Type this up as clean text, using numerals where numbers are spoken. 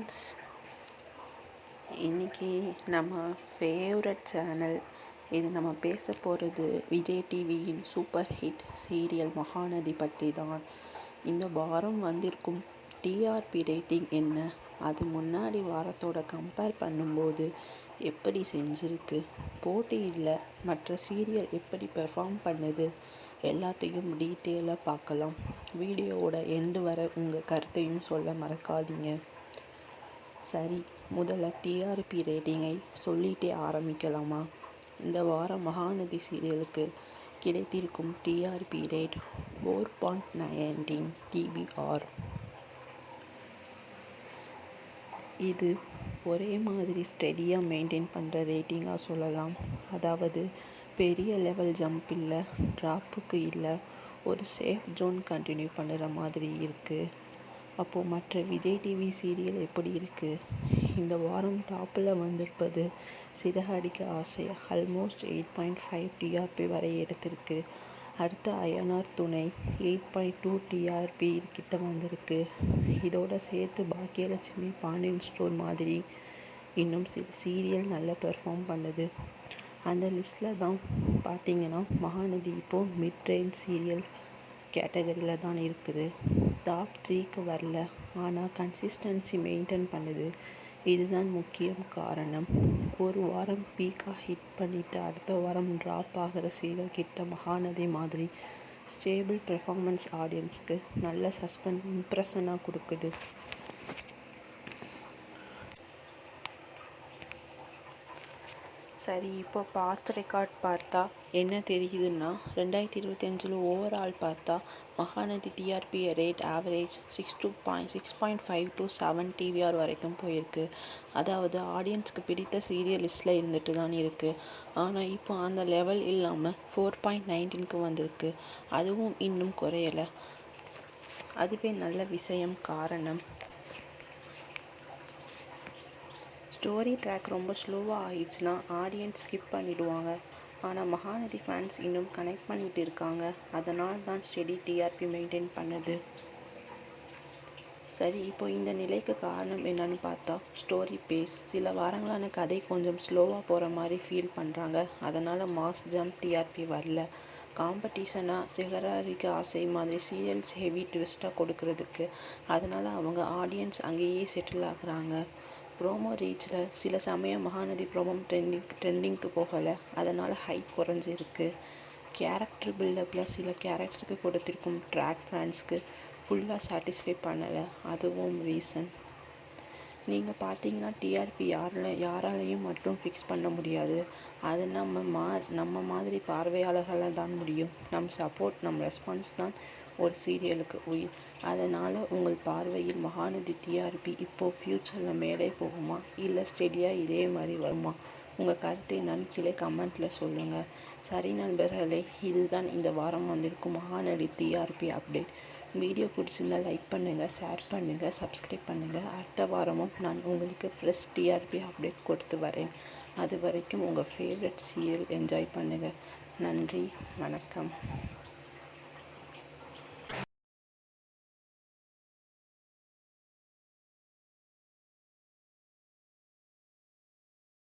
Friends, இன்றைக்கி நம்ம favourite channel இது நம்ம பேச போகிறது விஜய் டிவியின் சூப்பர் ஹிட் சீரியல் மகாநதி பற்றி தான். இந்த வாரம் வந்திருக்கும் டிஆர்பி ரேட்டிங் என்ன, அது முன்னாடி வாரத்தோட கம்பேர் பண்ணும்போது எப்படி செஞ்சுருக்கு, போட்டியில் மற்ற சீரியல் எப்படி பெர்ஃபார்ம் பண்ணுது, எல்லாத்தையும் டீட்டெயிலாக பார்க்கலாம். வீடியோவோட எண்டு வர உங்கள் கருத்தையும் சொல்ல மறக்காதீங்க. சரி, முதல்ல டிஆர்பி ரேட்டிங்கை சொல்லிகிட்டே ஆரம்பிக்கலாமா? இந்த வாரம் மகாநதி சீரியலுக்கு கிடைத்திருக்கும் டிஆர்பி ரேட் 4.19 டிபிஆர். இது ஒரே மாதிரி ஸ்டெடியாக மெயின்டைன் பண்ணுற ரேட்டிங்காக சொல்லலாம். அதாவது பெரிய லெவல் ஜம்ப் இல்லை, ட்ராப்புக்கு இல்லை, ஒரு சேஃப் ஜோன் கண்டினியூ பண்ணுற மாதிரி இருக்குது. அப்போது மற்ற விஜய் டிவி சீரியல் எப்படி இருக்குது? இந்த வாரம் டாப்பில் வந்திருப்பது சிறகடிக்க ஆசை, ஆல்மோஸ்ட் 8.5 டிஆர்பி வரை எடுத்திருக்கு. அடுத்த அய்யனார் துணை 8.2 டிஆர்பி கிட்ட வந்திருக்கு. இதோட சேர்த்து பாக்கியலட்சுமி, பாண்டியன் ஸ்டோர் மாதிரி இன்னும் சில சீரியல் நல்லா பெர்ஃபார்ம் பண்ணுது. அந்த லிஸ்ட்டில் தான் பார்த்திங்கன்னா மகாநதி இப்போது மிட் ரேஞ்ச் சீரியல் கேட்டகரியில் தான் இருக்குது. டாப் 3க்கு வரல, ஆனால் கன்சிஸ்டன்சி மெயின்டைன் பண்ணுது. இதுதான் முக்கிய காரணம். ஒரு வாரம் பீக்காக ஹிட் பண்ணிவிட்டு அடுத்த வாரம் ட்ராப் ஆகிற சீரியல் கிட்ட மகாநதி மாதிரி ஸ்டேபிள் பெர்ஃபார்மன்ஸ் ஆடியன்ஸுக்கு நல்ல இம்ப்ரெஷனாக கொடுக்குது. சரி, இப்போ பாஸ்ட் ரெக்கார்ட் பார்த்தா என்ன தெரியுதுன்னா, 2025 ஓவரால் பார்த்தா Mahanadi TRP rate average 6.5 to 7 TVR வரைக்கும் போயிருக்கு. அதாவது ஆடியன்ஸ்க்கு பிடித்த சீரியல் லிஸ்ட்டில் இருந்துட்டு தான் இருக்குது. ஆனால் இப்போ அந்த லெவல் இல்லாமல் 4.19க்கு வந்திருக்கு. அதுவும் இன்னும் குறையலை. அதுவே நல்ல விஷயம். காரணம், ஸ்டோரி ட்ராக் ரொம்ப ஸ்லோவாக ஆயிடுச்சுன்னா ஆடியன்ஸ் ஸ்கிப் பண்ணிவிடுவாங்க. ஆனால் மகாநதி ஃபேன்ஸ் இன்னும் கனெக்ட் பண்ணிகிட்டு இருக்காங்க. அதனால தான் ஸ்டெடி டிஆர்பி மெயின்டைன் பண்ணுது. சரி, இப்போ இந்த நிலைக்கு காரணம் என்னன்னு பார்த்தா ஸ்டோரி பேஸ். சில வாரங்களான கதை கொஞ்சம் ஸ்லோவாக போகிற மாதிரி ஃபீல் பண்ணுறாங்க. அதனால் மாஸ் ஜம்ப் டிஆர்பி வரல. காம்படிஷனாக சிகராரிக்கு ஆசை மாதிரி சீரியல்ஸ் ஹெவி ட்விஸ்ட்டாக கொடுக்கறதுக்கு, அதனால் அவங்க ஆடியன்ஸ் அங்கேயே செட்டில் ஆகுறாங்க. ப்ரோமோ ரீச்சில் சில சமயம் மகாநதி ப்ரோமோ ட்ரெண்டிங்க்கு போகலை. அதனால் ஹைப் குறைஞ்சிருக்கு. கேரக்டர் பில்டப்பில் சில கேரக்டருக்கு கொடுத்திருக்கும் ட்ராக் ஃபேன்ஸ்க்கு ஃபுல்லாக சாட்டிஸ்ஃபை பண்ணலை. அதுவும் ரீசன். நீங்கள் பார்த்தீங்கன்னா டிஆர்பி யாராலையும் மட்டும் ஃபிக்ஸ் பண்ண முடியாது. அது நம்ம மாதிரி பார்வையாளர்களால் தான் முடியும். நம் ரெஸ்பான்ஸ் தான் ஒரு சீரியலுக்கு உயிர். அதனால் உங்கள் பார்வையில் மகாநதி டிஆர்பி இப்போது ஃப்யூச்சரில் மேலே போகுமா, இல்லை ஸ்டெடியாக இதே மாதிரி வருமா? உங்கள் கருத்தை நான் கீழே கமெண்ட்டில் சொல்லுங்கள். சரி நண்பர்களே, இதுதான் இந்த வாரம் வந்திருக்கும் மகாநதி டிஆர்பி அப்டேட். வீடியோ பிடிச்சிருந்தால் லைக் பண்ணுங்கள், ஷேர் பண்ணுங்கள், சப்ஸ்கிரைப் பண்ணுங்கள். அடுத்த வாரமும் நான் உங்களுக்கு ஃப்ரெஷ் டிஆர்பி அப்டேட் கொடுத்து வரேன். அது வரைக்கும் உங்கள் ஃபேவரட் சீரியல் என்ஜாய் பண்ணுங்கள். நன்றி, வணக்கம்.